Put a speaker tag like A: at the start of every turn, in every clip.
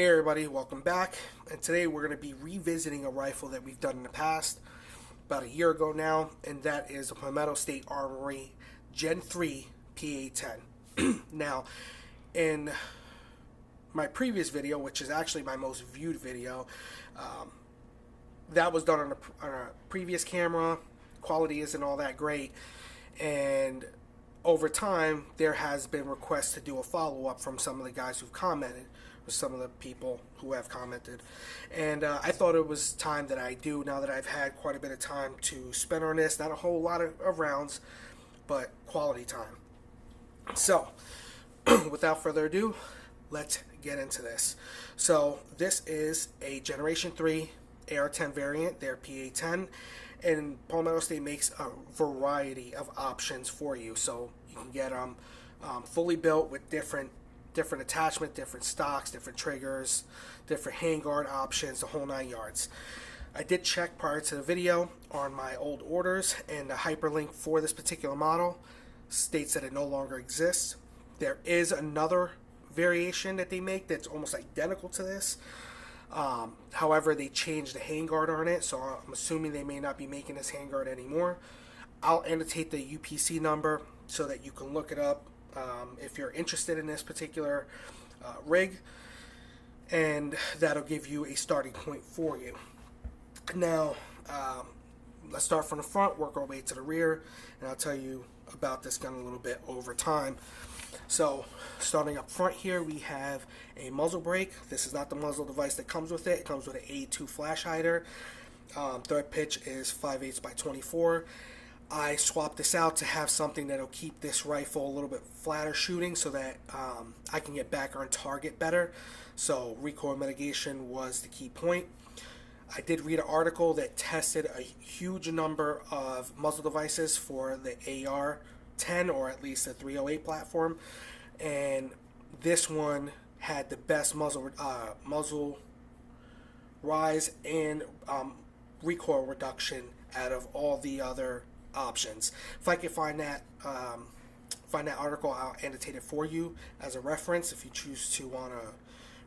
A: Hey everybody, welcome back. And today we're going to be revisiting a rifle that we've done in the past, about a year ago now, and that is a Palmetto State Armory Gen 3 PA-10. Now, in my previous video, which is actually my most viewed video, that was done on a previous camera. Quality isn't all that great, and over time there has been requests to do a follow-up from some of the guys who've commented, or some of the people who have commented, and I thought it was time that I do, now that I've had quite a bit of time to spend on this. Not a whole lot of rounds, but quality time. So without further ado, let's get into this. So this is a Generation 3 AR-10 variant, their PA-10, and Palmetto State makes a variety of options for you. So you can get them fully built with different attachment, different stocks, different triggers, different handguard options, the whole 9 yards. I did check prior to the video on my old orders, and the hyperlink for this particular model states that it no longer exists. There is another variation that they make that's almost identical to this. However, they changed the handguard on it, so I'm assuming they may not be making this handguard anymore. I'll annotate the UPC number so that you can look it up if you're interested in this particular rig, and that'll give you a starting point for you. Now, let's start from the front, work our way to the rear, and I'll tell you about this gun a little bit over time. So, starting up front here, we have a muzzle brake. This is not the muzzle device that comes with it. It comes with an A2 flash hider. Thread pitch is 5/8 by 24. I swapped this out to have something that'll keep this rifle a little bit flatter shooting, so that I can get back on target better. So recoil mitigation was the key point. I did read an article that tested a huge number of muzzle devices for the AR-10, or at least the 308 platform, and this one had the best muzzle rise and recoil reduction out of all the other options. If I can find that article, I'll annotate it for you as a reference if you choose to want to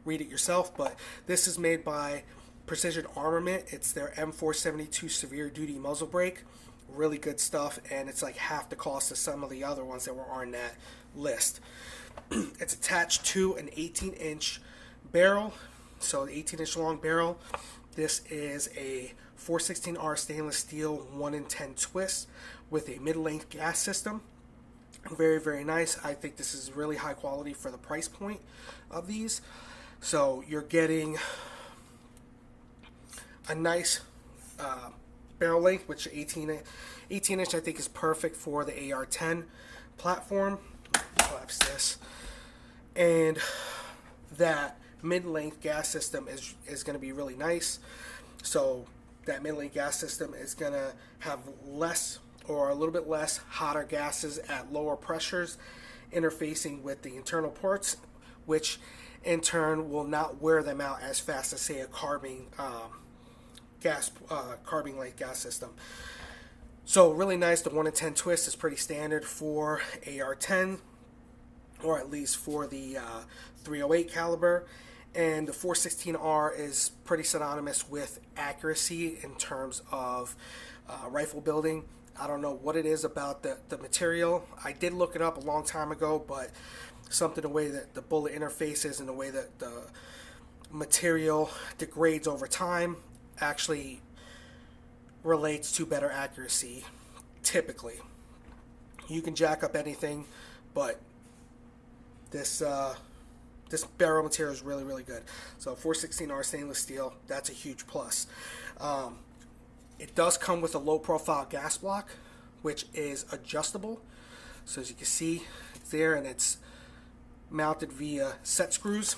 A: read it yourself. But this is made by Precision Armament. It's their M472 severe duty muzzle brake. Really good stuff, and it's like half the cost of some of the other ones that were on that list. It's attached to an 18-inch barrel, so 18-inch long barrel. This is a 416R stainless steel 1 in 10 twist with a mid-length gas system. Very, very nice. I think this is really high quality for the price point of these. So you're getting a nice barrel length, which 18 inch I think is perfect for the AR-10 platform. Collapse this. And that mid-length gas system is going to be really nice. So that mid-length gas system is going to have less, or a little bit less, hotter gases at lower pressures interfacing with the internal ports, which in turn will not wear them out as fast as, say, a carbine light gas system. So really nice. The 1 in 10 twist is pretty standard for AR-10, or at least for the 308 caliber. And the 416R is pretty synonymous with accuracy in terms of rifle building. I don't know what it is about the material. I did look it up a long time ago, but something the way that the bullet interfaces and the way that the material degrades over time actually relates to better accuracy, typically. You can jack up anything, but this barrel material is really, really good. So 416R stainless steel, that's a huge plus. It does come with a low profile gas block, which is adjustable. So as you can see, it's there, and it's mounted via set screws.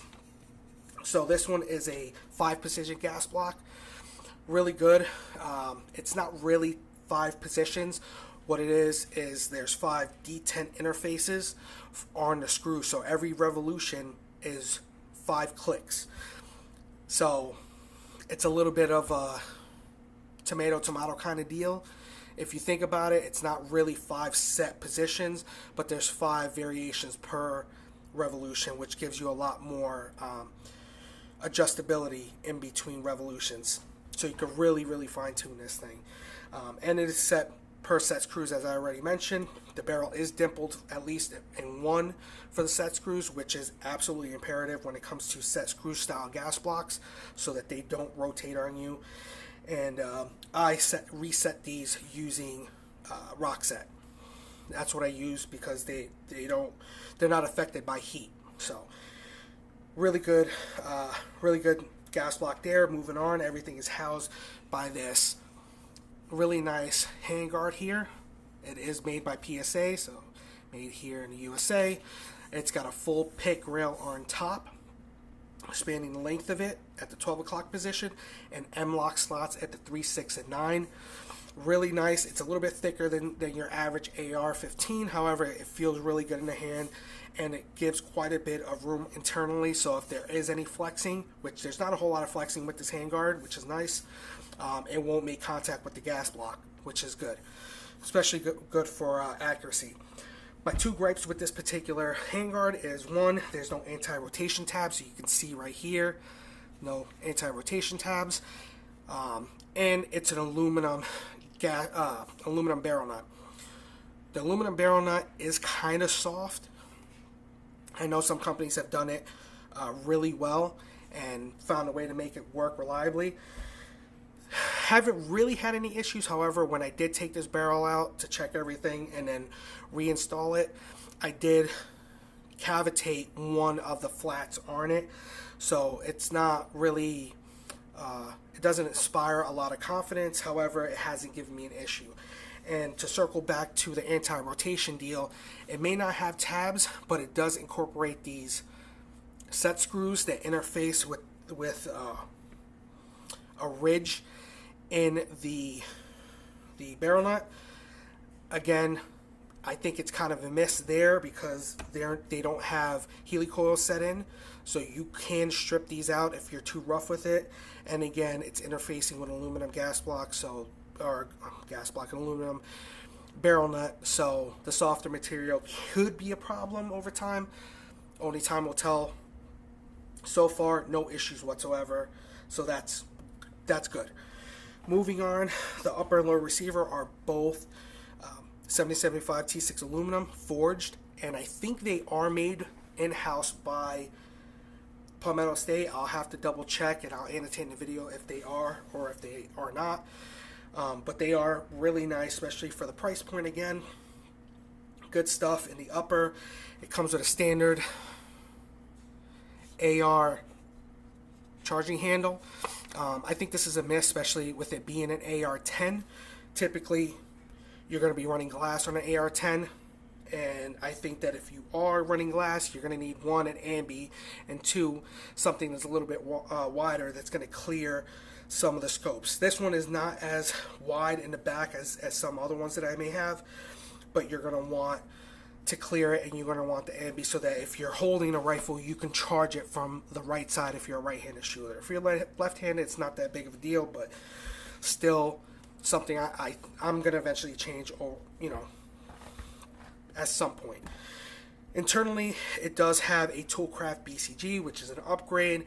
A: So this one is a 5-position gas block. Really good. It's not really 5 positions. What it is there's 5 D10 interfaces on the screw. So every revolution is 5 clicks. So it's a little bit of a tomato kind of deal. If you think about it, it's not really 5 set positions, but there's 5 variations per revolution, which gives you a lot more adjustability in between revolutions, so you can really fine tune this thing. And it is set per set screws, as I already mentioned. The barrel is dimpled at least in one for the set screws, which is absolutely imperative when it comes to set screw style gas blocks, so that they don't rotate on you. And I reset these using rock set. That's what I use because they're not affected by heat. So really good gas block there. Moving on, everything is housed by this really nice handguard here. It is made by PSA, so made here in the USA. It's got a full pick rail on top, spanning the length of it at the 12 o'clock position, and M-lock slots at the 3, 6, and 9. Really nice. It's a little bit thicker than your average AR-15. However, it feels really good in the hand, and it gives quite a bit of room internally. So if there is any flexing, which there's not a whole lot of flexing with this handguard, which is nice, it won't make contact with the gas block, which is good, especially good for accuracy. My two gripes with this particular handguard is, one, there's no anti-rotation tabs, so you can see right here, no anti-rotation tabs, and it's an aluminum barrel nut. The aluminum barrel nut is kind of soft. I know some companies have done it really well and found a way to make it work reliably. Haven't really had any issues. However, when I did take this barrel out to check everything and then reinstall it, I did cavitate one of the flats on it, so it's not really it doesn't inspire a lot of confidence. However, it hasn't given me an issue. And to circle back to the anti-rotation deal, it may not have tabs, but it does incorporate these set screws that interface with a ridge in the barrel nut. Again, I think it's kind of a miss there because they don't have helicoils set in, so you can strip these out if you're too rough with it. And again, it's interfacing with aluminum gas block, or gas block and aluminum barrel nut, so the softer material could be a problem over time. Only time will tell. So far, no issues whatsoever, so that's good. Moving on, the upper and lower receiver are both 7075 T6 aluminum forged, and I think they are made in-house by Palmetto State. I'll have to double check, and I'll annotate in the video if they are or if they are not. But they are really nice, especially for the price point. Again, good stuff. In the upper, it comes with a standard AR charging handle. I think this is a miss, especially with it being an AR-10. Typically, you're going to be running glass on an AR-10, and I think that if you are running glass, you're going to need, one, an ambi, and two, something that's a little bit wider that's going to clear some of the scopes. This one is not as wide in the back as some other ones that I may have, but you're going to want to clear it, and you're going to want the ambi so that if you're holding a rifle, you can charge it from the right side if you're a right-handed shooter. If you're left-handed, it's not that big of a deal, but still something I'm going to eventually change, or at some point. Internally, it does have a Toolcraft BCG, which is an upgrade.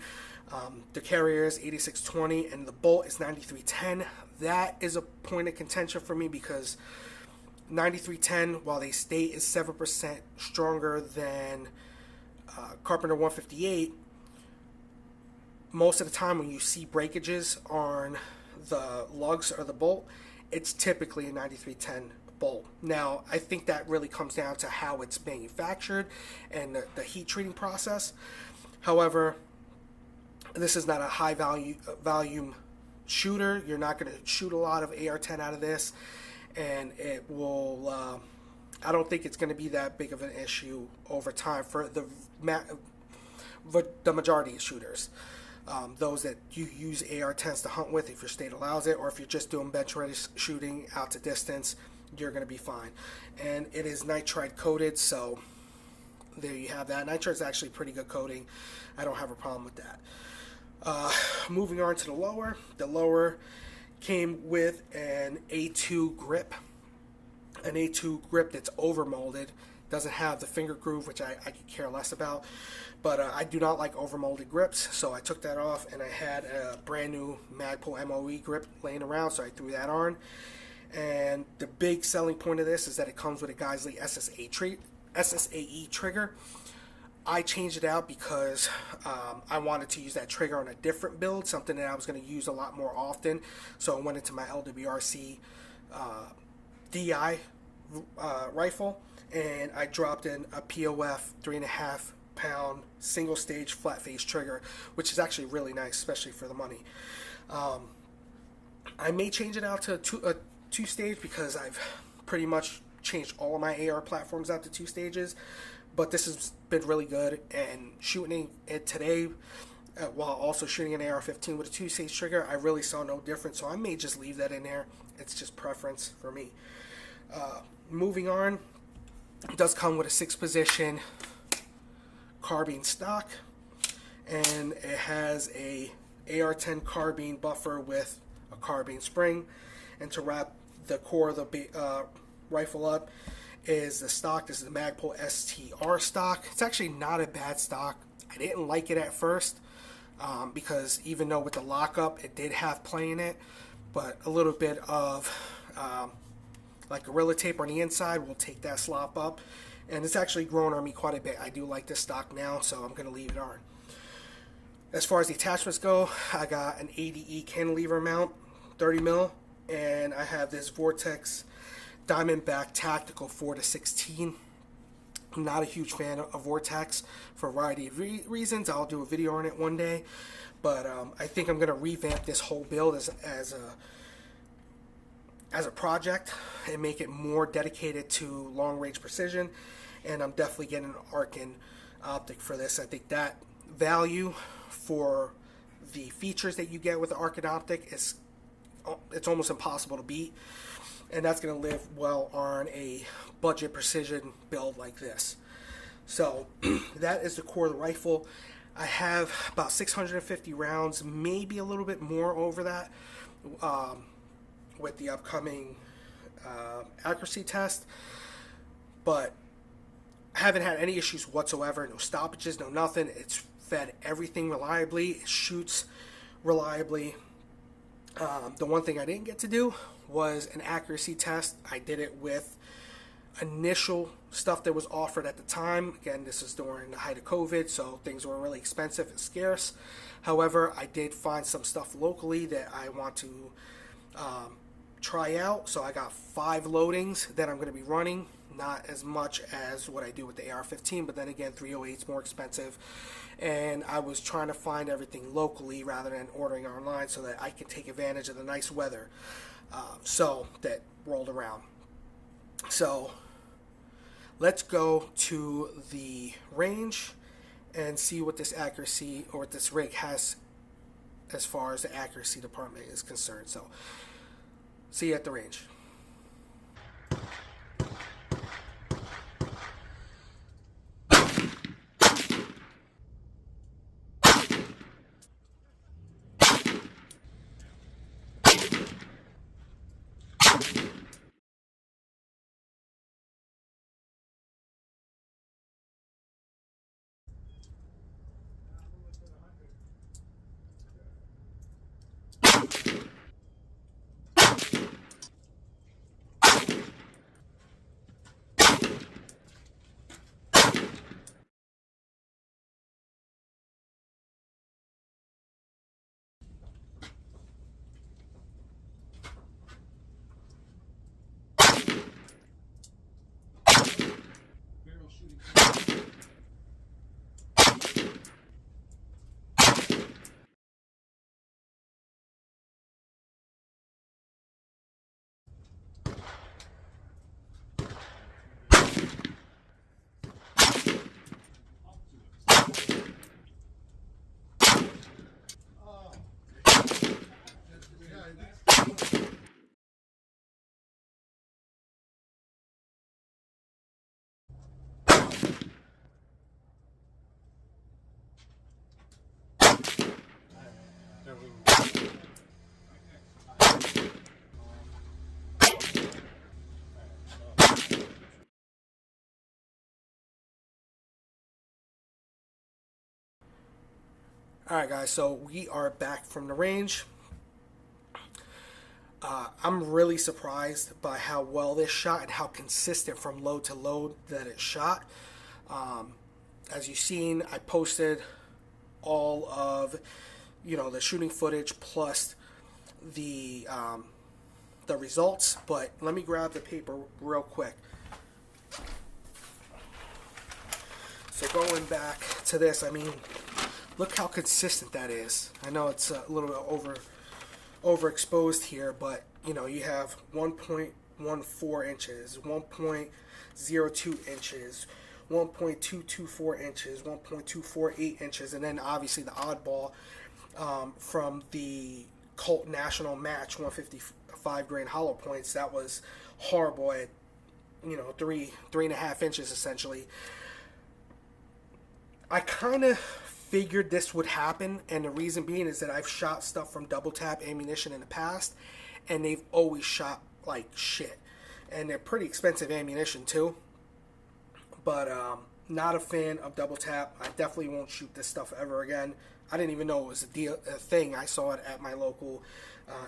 A: The carrier is 8620 and the bolt is 9310. That is a point of contention for me because 9310, while they state is 7% stronger than Carpenter 158, most of the time when you see breakages on the lugs or the bolt, it's typically a 9310 bolt. Now, I think that really comes down to how it's manufactured and the heat treating process. However, this is not a high volume shooter. You're not going to shoot a lot of AR-10 out of this, and it will I don't think it's going to be that big of an issue over time for the majority of shooters. Those that you use AR-10s to hunt with, if your state allows it, or if you're just doing bench ready shooting out to distance, you're going to be fine. And it is nitride coated, so there you have that. Nitride is actually pretty good coating. I don't have a problem with that. Moving on to the lower. The lower came with an A2 grip. an A2 grip that's over molded. Doesn't have the finger groove, which I could care less about. But I do not like over molded grips, so I took that off, and I had a brand new Magpul MOE grip laying around, so I threw that on. And the big selling point of this is that it comes with a Geisley SSAE trigger. I changed it out because I wanted to use that trigger on a different build, something that I was going to use a lot more often. So I went into my LWRC DI rifle, and I dropped in a POF 3.5 pound single stage flat face trigger, which is actually really nice, especially for the money. I may change it out to a two stage because I've pretty much changed all of my AR platforms out to 2 stages, but this has been really good. And shooting it today while also shooting an AR-15 with a 2-stage trigger, I really saw no difference, so I may just leave that in there. It's just preference for me. Moving on, it does come with a 6-position carbine stock, and it has a AR-10 carbine buffer with a carbine spring. And to wrap the core of the rifle up is the stock. This is the Magpul STR stock. It's actually not a bad stock. I didn't like it at first because even though with the lockup it did have play in it, but a little bit of like Gorilla Tape on the inside will take that slop up, and it's actually grown on me quite a bit. I do like this stock now, so I'm going to leave it on. As far as the attachments go, I got an ADE cantilever mount, 30 mil, and I have this Vortex Diamondback Tactical 4-16. I'm not a huge fan of Vortex for a variety of reasons. I'll do a video on it one day, but I think I'm going to revamp this whole build as a project and make it more dedicated to long range precision. And I'm definitely getting an Arkin optic for this. I think that value for the features that you get with the Arkin optic is it's almost impossible to beat, and that's going to live well on a budget precision build like this. So that is the core of the rifle. I have about 650 rounds, maybe a little bit more over that with the upcoming accuracy test, but I haven't had any issues whatsoever. No stoppages, no nothing. It's fed everything reliably. It shoots reliably. The one thing I didn't get to do was an accuracy test. I did it with initial stuff that was offered at the time. Again, this is during the height of COVID, so things were really expensive and scarce. However, I did find some stuff locally that I want to try out. So I got 5 loadings that I'm going to be running. Not as much as what I do with the AR-15, but then again, 308 is more expensive. And I was trying to find everything locally rather than ordering online so that I could take advantage of the nice weather so that rolled around. So let's go to the range and see what this accuracy or what this rig has as far as the accuracy department is concerned. So see you at the range. Alright guys, so we are back from the range. I'm really surprised by how well this shot and how consistent from load to load that it shot. As you've seen, I posted all of the shooting footage plus the results, but let me grab the paper real quick. So going back to this, I mean, look how consistent that is. I know it's a little bit overexposed here, but you have 1.14 inches, 1.02 inches, 1.224 inches, 1.248 inches, and then obviously the oddball from the Colt National Match 155 grain hollow points. That was horrible at 3.5 inches essentially. I kind of figured this would happen, and the reason being is that I've shot stuff from double tap ammunition in the past, and they've always shot like shit, and they're pretty expensive ammunition too. But not a fan of double tap. I definitely won't shoot this stuff ever again. I didn't even know it was a thing. I saw it at my local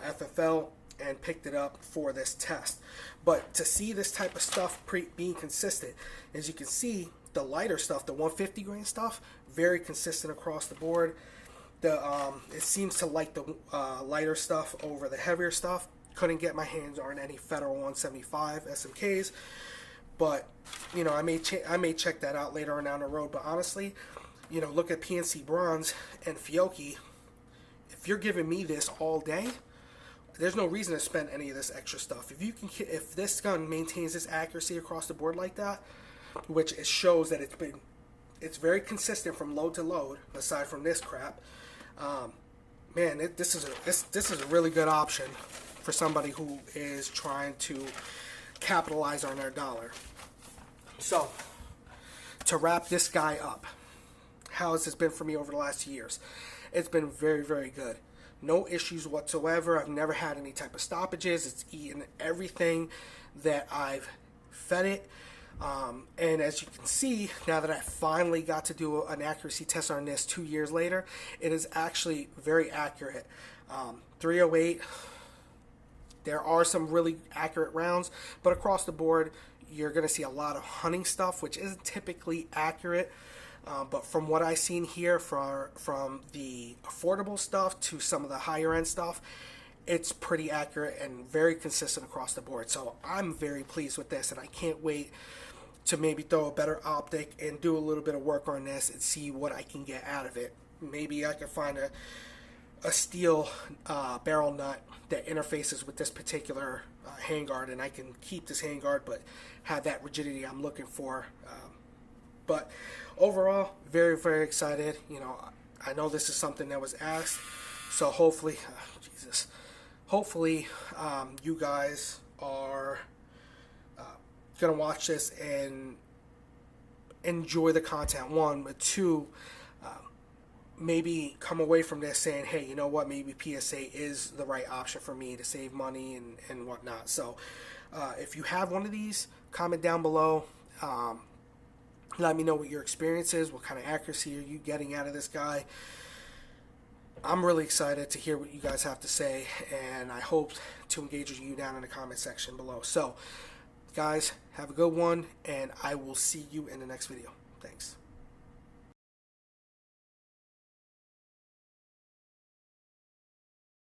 A: FFL and picked it up for this test. But to see this type of stuff being consistent, as you can see, the lighter stuff, the 150 grain stuff, very consistent across the board. It seems to like the lighter stuff over the heavier stuff. Couldn't get my hands on any Federal 175 SMKs, but I may check that out later on down the road. But honestly, look at PNC Bronze and Fiocchi. If you're giving me this all day, there's no reason to spend any of this extra stuff. If this gun maintains this accuracy across the board like that, which it shows that it's very consistent from load to load, aside from this crap. Man, this is a really good option for somebody who is trying to capitalize on their dollar. So, to wrap this guy up, how has this been for me over the last years? It's been very, very good. No issues whatsoever. I've never had any type of stoppages. It's eaten everything that I've fed it. And as you can see, now that I finally got to do an accuracy test on this 2 years later, it is actually very accurate. 308, there are some really accurate rounds, but across the board, you're going to see a lot of hunting stuff, which isn't typically accurate. But from what I've seen here, from the affordable stuff to some of the higher end stuff, it's pretty accurate and very consistent across the board. So I'm very pleased with this, and I can't wait to maybe throw a better optic and do a little bit of work on this and see what I can get out of it. Maybe I can find a steel barrel nut that interfaces with this particular handguard, and I can keep this handguard but have that rigidity I'm looking for. But overall, very, very excited. I know this is something that was asked, so hopefully, hopefully you guys are gonna watch this and enjoy the content, one, but two, maybe come away from this saying, hey, you know what, maybe PSA is the right option for me to save money and whatnot. So if you have one of these, comment down below. Let me know what your experience is, what kind of accuracy are you getting out of this guy. I'm really excited to hear what you guys have to say, and I hope to engage with you down in the comment section below. So guys, have a good one, and I will see you in the next video. Thanks.